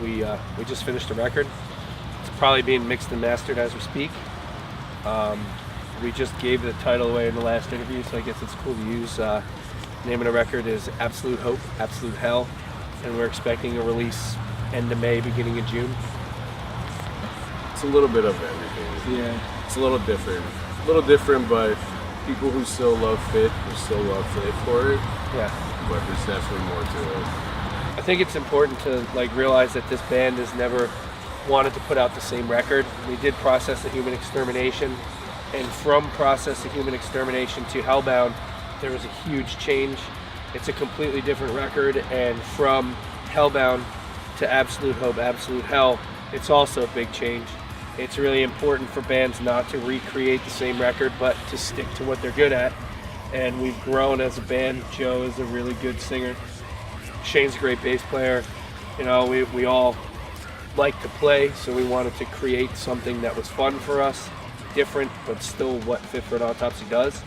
We just finished a record. It's probably being mixed and mastered as we speak. We just gave the title away in the last interview, so I guess it's cool to use. Name of the record is Absolute Hope, Absolute Hell, and we're expecting a release end of May, beginning of June. It's a little bit of everything. Yeah. It's a little different. But people who still love Fit will still love Fit for it. Yeah. But there's definitely more to it. I think it's important to realize that this band has never wanted to put out the same record. We did Process of Human Extermination, and from Process of Human Extermination to Hellbound, there was a huge change. It's a completely different record, and from Hellbound to Absolute Hope, Absolute Hell, it's also a big change. It's really important for bands not to recreate the same record, but to stick to what they're good at. And we've grown as a band. Joe is a really good singer. Shane's a great bass player. You know, we all like to play, so we wanted to create something that was fun for us, different, but still what Fit for an Autopsy does.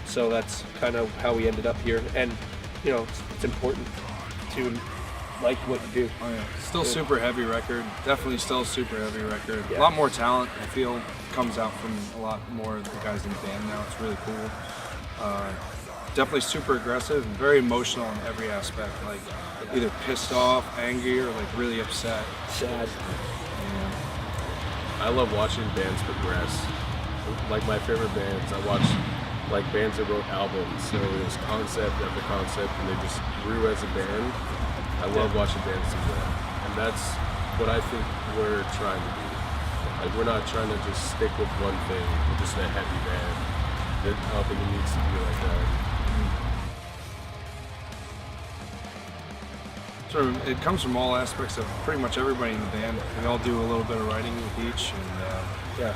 So that's kind of how we ended up here. And, you know, it's important to like what you do. Oh yeah, still super heavy record. Definitely still a super heavy record. Yeah. A lot more talent, I feel, comes out from a lot more of the guys in the band now. It's really cool. Definitely super aggressive and very emotional in every aspect. Like either pissed off, angry, or like really upset. Sad. I love watching bands progress. Like my favorite bands, I watch like bands that wrote albums. So it was concept after concept, and they just grew as a band. I love watching bands do that, and that's what I think we're trying to do. Like we're not trying to just stick with one thing. We're just a heavy band. I don't think it needs to be like that. So it comes from all aspects of pretty much everybody in the band. We all do a little bit of writing with each, and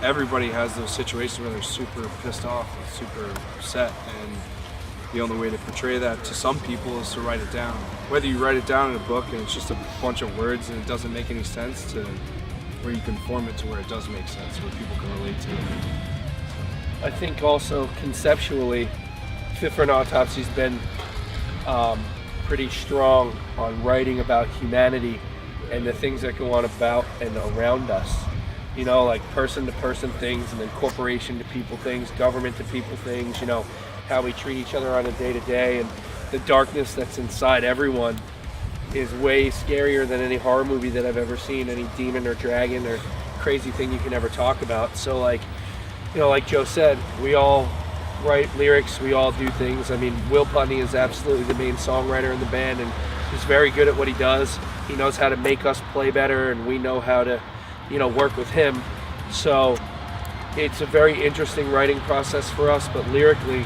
everybody has those situations where they're super pissed off and super upset, and the only way to portray that to some people is to write it down. Whether you write it down in a book and it's just a bunch of words and it doesn't make any sense, to where you can form it to where it does make sense, where people can relate to it. I think also conceptually, Fit for an Autopsy's been pretty strong on writing about humanity and the things that go on about and around us. You know, like person to person things, and then corporation to people things, government to people things, you know, how we treat each other on a day-to-day, and the darkness that's inside everyone is way scarier than any horror movie that I've ever seen, any demon or dragon or crazy thing you can ever talk about. So like, you know, like Joe said, we all write lyrics, we all do things. I mean, Will Putney is absolutely the main songwriter in the band, and he's very good at what he does. He knows how to make us play better, and we know how to, you know, work with him. So it's a very interesting writing process for us, but lyrically,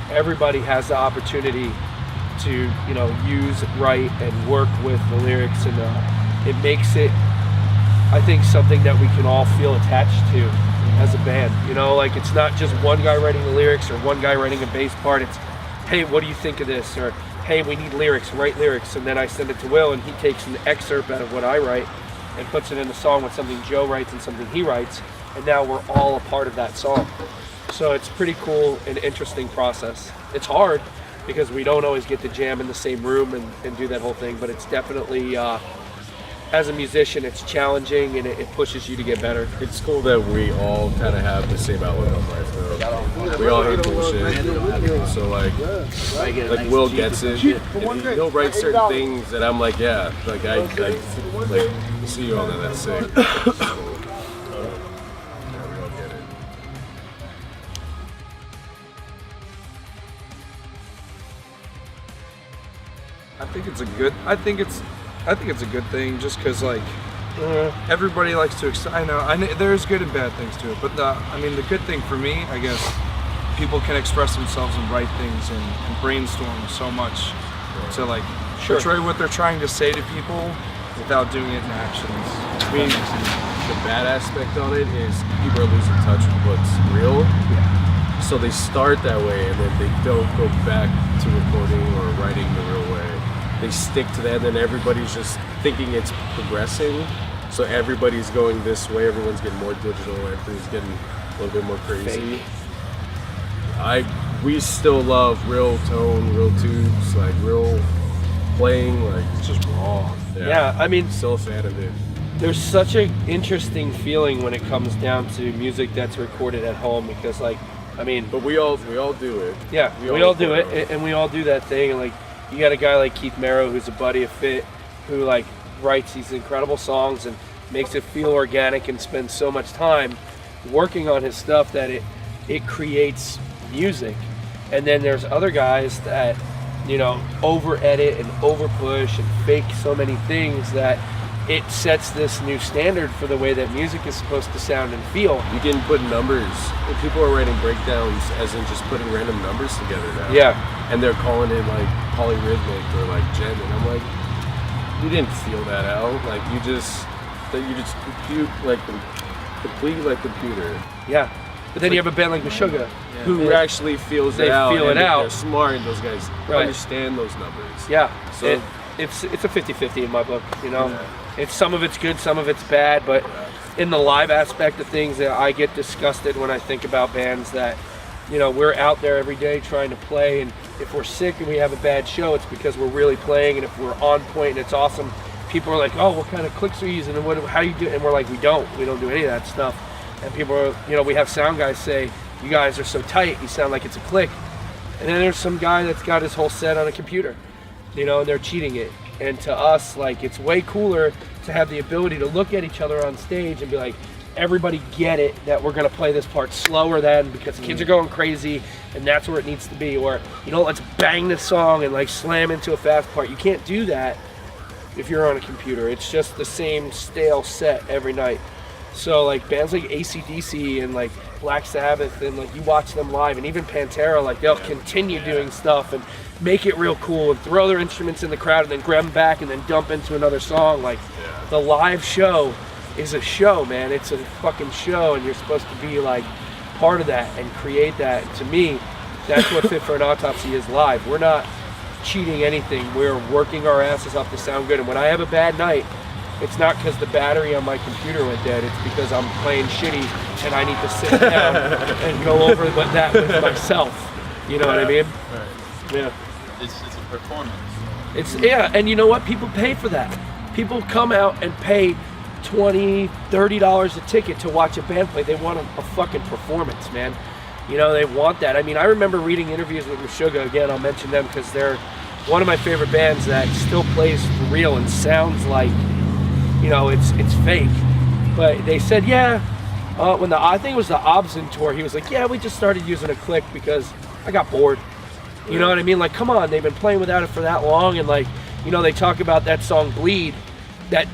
everybody has the opportunity to, you know, use, write, and work with the lyrics, and it makes it, I think, something that we can all feel attached to as a band. You know, like it's not just one guy writing the lyrics or one guy writing a bass part. It's, hey, what do you think of this? Or, hey, we need lyrics, write lyrics. And then I send it to Will, and he takes an excerpt out of what I write and puts it in a song with something Joe writes and something he writes. And now we're all a part of that song. So it's pretty cool and interesting process. It's hard because we don't always get to jam in the same room and do that whole thing, but it's definitely, as a musician, it's challenging, and it pushes you to get better. It's cool that we all kind of have the same outlook on life, though. We all hate bullshit. So like Will gets it. And he'll write certain things that I'm like, yeah, like I like see you on that. That's sick. I think it's a good thing, just because like everybody likes to. I know there's good and bad things to it, but the good thing for me, I guess, people can express themselves and write things and brainstorm so much to like portray what they're trying to say to people without doing it in actions. I mean, the bad aspect on it is people are losing touch with what's real. Yeah. So they start that way, and then they don't go back to recording or writing the real way. They stick to that, and then everybody's just thinking it's progressing. So everybody's going this way, everyone's getting more digital, everything's getting a little bit more crazy. We still love real tone, real tubes, like real playing, like it's just raw. Yeah, I mean, Still a fan of it. there's such an interesting feeling when it comes down to music that's recorded at home because, like, I mean, But we all do it. yeah, we all do it, and we all do that thing. And like, you got a guy like Keith Merrow, who's a buddy of Fit, who like writes these incredible songs and makes it feel organic and spends so much time working on his stuff that it creates music. And then there's other guys that, you know, over edit and over push and fake so many things that it sets this new standard for the way that music is supposed to sound and feel. You can put numbers. People are writing breakdowns as in just putting random numbers together now. Yeah. And they're calling it like polyrhythmic or like gen, and I'm like, you didn't feel that out. Like you just compute like complete like computer. Yeah. But then you have a band like Meshuggah, Who actually feels it out. feel it and out. They're smart, and those guys Right. understand those numbers. Yeah. So It's a 50-50 in my book, you know. Yeah. It's some of it's good, some of it's bad, but in the live aspect of things, I get disgusted when I think about bands that, you know, we're out there every day trying to play, and if we're sick and we have a bad show, it's because we're really playing, and if we're on point and it's awesome, people are like, oh, what kind of clicks are you using, and how do you do it? And we're like, we don't do any of that stuff. And people are, you know, we have sound guys say, you guys are so tight, you sound like it's a click. And then there's some guy that's got his whole set on a computer, you know, and they're cheating it. And to us, like, it's way cooler to have the ability to look at each other on stage and be like, everybody get it that we're gonna play this part slower than because kids are going crazy and that's where it needs to be. Or, you know, let's bang this song and like slam into a fast part. You can't do that if you're on a computer. It's just the same stale set every night. So like bands like AC/DC and like Black Sabbath, and like you watch them live, and even Pantera, like they'll continue doing stuff and make it real cool and throw their instruments in the crowd and then grab them back and then dump into another song. Like the live show is a show, man. It's a fucking show, and you're supposed to be like part of that and create that. And to me, that's what Fit for an Autopsy is live. We're not cheating anything. We're working our asses off to sound good. And when I have a bad night, it's not because the battery on my computer went dead. It's because I'm playing shitty and I need to sit down and go over that with myself. You know what I mean? Right. Yeah. It's a performance. And you know what? People pay for that. People come out and pay $20, $30 a ticket to watch a band play. They want a fucking performance, man. You know, they want that. I mean, I remember reading interviews with Meshuggah. Again, I'll mention them because they're one of my favorite bands that still plays for real and sounds like, you know, it's fake. But they said, when I think it was the Obson tour, he was like, yeah, we just started using a click because I got bored. You know what I mean? Like, come on, they've been playing without it for that long, and like, you know, they talk about that song Bleed, that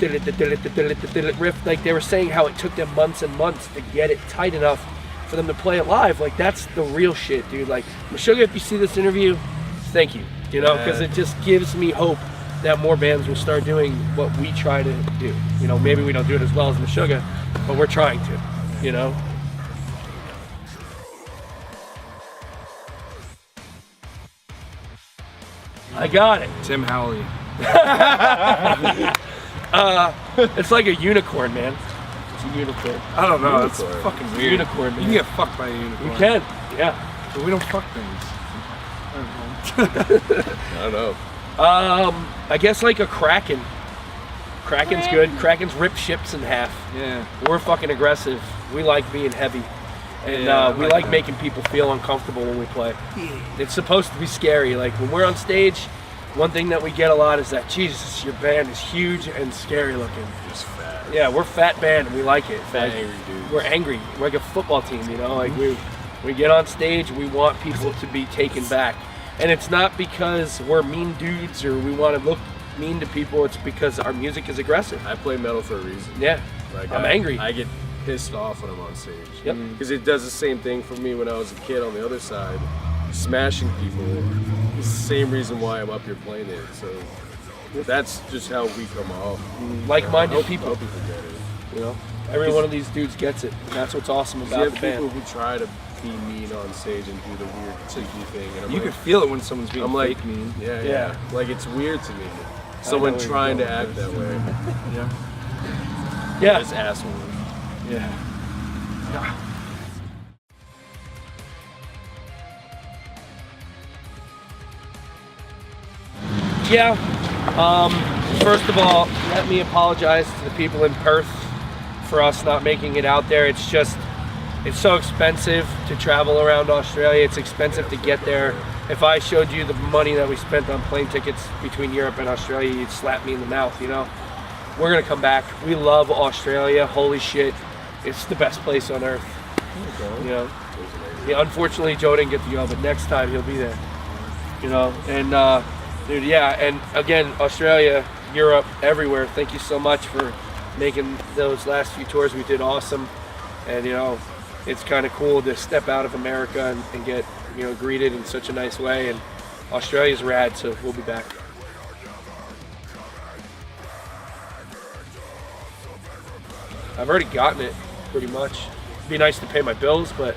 riff, like they were saying how it took them months and months to get it tight enough for them to play it live. Like, that's the real shit, dude. Like, Meshuggah, if you see this interview, thank you, you know, because it just gives me hope that more bands will start doing what we try to do. You know, maybe we don't do it as well as Meshuggah, but we're trying to, you know? I got it. Tim Howley. It's like a unicorn, man. It's a unicorn. I don't know. Unicorn. It's fucking It's a weird. unicorn, You man. can get fucked by a unicorn. You can, yeah. But we don't fuck things. I don't know. I guess like a kraken. Kraken's good. Krakens rip ships in half. Yeah. We're fucking aggressive. We like being heavy. And Yeah, I we like like that. making people feel uncomfortable when we play. It's supposed to be scary. Like when we're on stage, one thing that we get a lot is that, Jesus, your band is huge and scary looking. Just fat. Yeah, we're a fat band and we like it. Fat, Like, angry dudes. We're angry. We're like a football team, you know? Like we get on stage, we want people to be taken back. And it's not because we're mean dudes or we want to look mean to people. It's because our music is aggressive. I play metal for a reason. Yeah, Like I'm angry. I get pissed off when I'm on stage. Yep. Because it does the same thing for me when I was a kid on the other side. Smashing people is the same reason why I'm up here playing it. So that's just how we come off. Like-minded I hope people. people get it. You know, every one of these dudes gets it. And that's what's awesome You about have the people band. who try to be mean on stage and do the weird cheeky thing. And You I'm can feel it when someone's being I'm like, fake mean. yeah. Like it's weird to me. Someone where you're trying to going act with that way. Yeah. Yeah, This asshole. Yeah. yeah. First of all, let me apologize to the people in Perth for us not making it out there. It's so expensive to travel around Australia. It's expensive to get there. If I showed you the money that we spent on plane tickets between Europe and Australia, you'd slap me in the mouth, you know? We're gonna come back. We love Australia. Holy shit. It's the best place on earth. You know? Yeah, unfortunately, Joe didn't get to go, but next time he'll be there. You know? And, dude, yeah, and again, Australia, Europe, everywhere, thank you so much for making those last few tours. We did awesome. And, you know, it's kind of cool to step out of America and get, you know, greeted in such a nice way. And Australia's rad, so we'll be back. I've already gotten it, pretty much. It'd be nice to pay my bills, but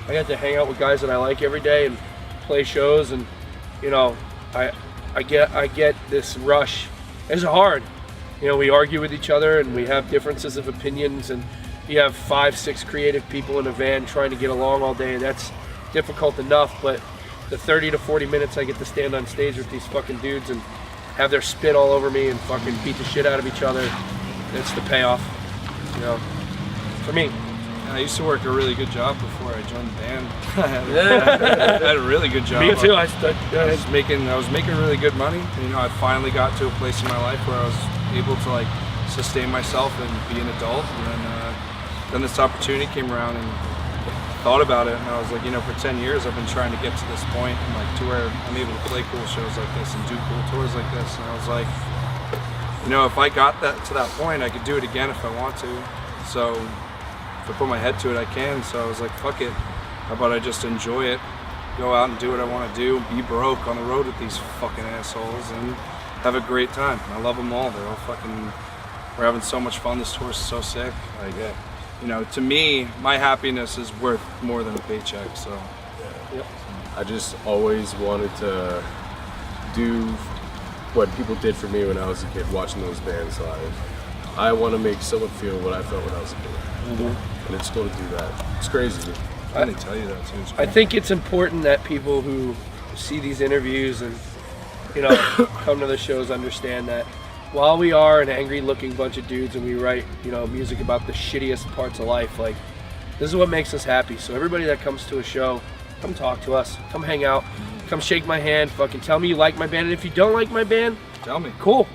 I got to hang out with guys that I like every day and play shows, and you know, I get this rush. It's hard. You know, we argue with each other and we have differences of opinions, and you have 5-6 creative people in a van trying to get along all day. That's difficult enough, but the 30 to 40 minutes I get to stand on stage with these fucking dudes and have their spit all over me and fucking beat the shit out of each other, it's the payoff, you know, for me. I used to work a really good job before I joined the band. I had a really good job. Me too. I was making really good money. You know, I finally got to a place in my life where I was able to like sustain myself and be an adult. And then this opportunity came around, and thought about it, and I was like, you know, for 10 years I've been trying to get to this point, and like to where I'm able to play cool shows like this and do cool tours like this. And I was like, you know, if I got that to that point, I could do it again if I want to. So if I put my head to it, I can. So I was like, fuck it. How about I just enjoy it, go out and do what I want to do, be broke on the road with these fucking assholes, and have a great time. I love them all. They're all fucking, we're having so much fun. This tour is so sick. Like, you know, to me, my happiness is worth more than a paycheck. So, yep. I just always wanted to do what people did for me when I was a kid, watching those bands live. I want to make someone feel what I felt when I was a kid. And it's cool to do that. It's crazy. I didn't tell you that too. I think it's important that people who see these interviews and, you know, come to the shows understand that while we are an angry looking bunch of dudes and we write, you know, music about the shittiest parts of life, like, this is what makes us happy. So everybody that comes to a show, come talk to us, come hang out, come shake my hand, fucking tell me you like my band. And if you don't like my band, tell me. Cool.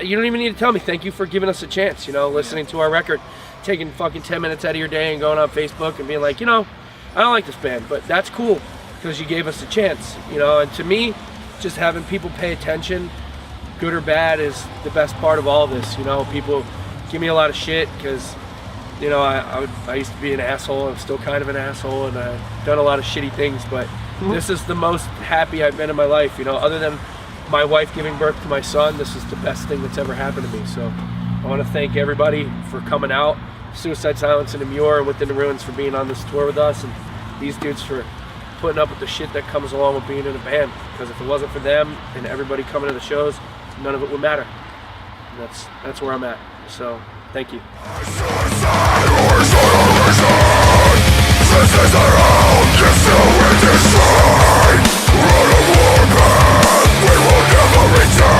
You don't even need to tell me. Thank you for giving us a chance, you know, listening to our record, taking fucking 10 minutes out of your day and going on Facebook and being like, you know, I don't like this band, but that's cool because you gave us a chance, you know. And to me, just having people pay attention, good or bad, is the best part of all this. You know, people give me a lot of shit because, you know, I used to be an asshole. I'm still kind of an asshole, and I've done a lot of shitty things, but this is the most happy I've been in my life, you know. Other than my wife giving birth to my son, this is the best thing that's ever happened to me. So I want to thank everybody for coming out, Suicide Silence and Immure and Within the Ruins for being on this tour with us, and these dudes for putting up with the shit that comes along with being in a band, because if it wasn't for them and everybody coming to the shows, none of it would matter. And that's where I'm at. So thank you. This is our own, just so we decide. Run a warpath, we will never return.